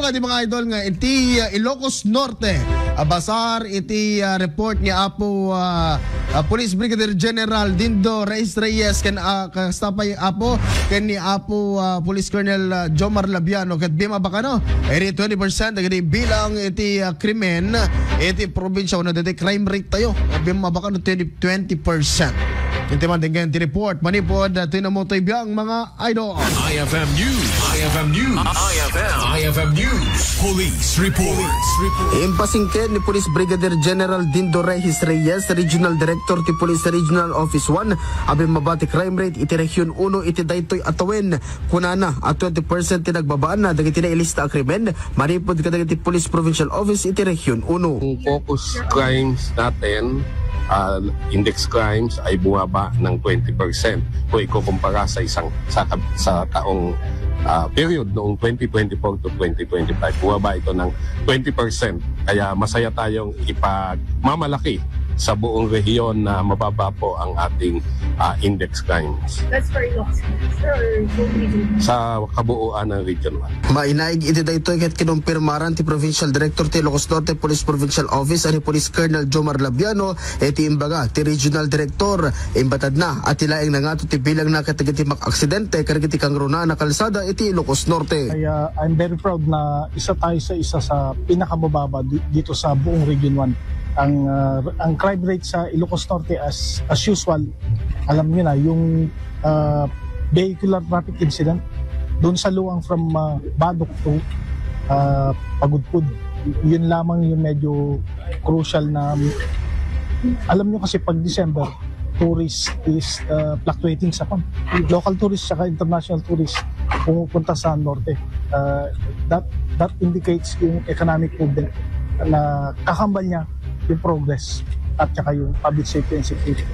pa di mga idol nga iti Ilocos Norte. Basar iti report ni Apo Police Brigadier General Dindo Reyes ken kastapay Apo ken ni Apo Police Colonel Jomar Labiano ket bima bakano eri 20% agadi bilang iti krimen iti probinsya na dati crime rate tayo bima bakano 20%. Iti man tinggan ti report manipod tinamotoy biyang mga idol. IFM News. IFM News. IFM News. Police Report. Impasingked ni Police Brigadier General Dindo Reyes, Regional Director ti Police Regional Office 1, abi mabati crime rate iti Region 1 iti daytoy atawen kunana at 20% ti nagbabaan na dagiti na ilista a krimen manipod kadagiti Police Provincial Office iti Region 1. Ang focus crimes natin, index crimes ay bumaba ng 20% kung ikukumpara sa taong period noong 2024 to 2025. Bumaba ito ng 20%. Kaya masaya tayong ipagmamalaki sa buong rehiyon na mababa po ang ating index crimes. That's for Ilocos or region? Sa kabuuan ng Region 1. Mainaig iti daytoy ket kinumpirmaran ti Provincial Director ti Ilocos Norte Police Provincial Office ani Police Colonel Jomar Labiano iti imbaga ti Regional Director imbatad na at ilaing nangato ti bilang na katagiti mak-aksidente kadagiti kangruna na kalsada iti Ilocos Norte. Kaya I'm very proud na isa tayo sa pinakamababa dito sa buong Region 1. Ang crime rate sa Ilocos Norte as usual, alam niyo na yung vehicular traffic incident doon sa luang from Badok to Pagudpud, yun lamang yung medyo crucial na alam niyo kasi pag December tourist is fluctuating sa local tourist saka international tourist pumupunta sa norte. That indicates yung economic movement na kakambal niya yung progress at saka yung public safety and security.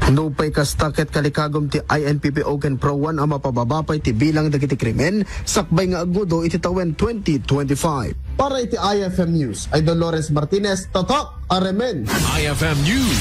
Nupay kastaket kalikagom ti INPP Oken Pro 1 ang mapababapay ti bilang dagiti krimen sakbay nga agudo iti tawen 2025. Para iti IFM News ay Dolores Martinez, Totok Aremen. IFM News.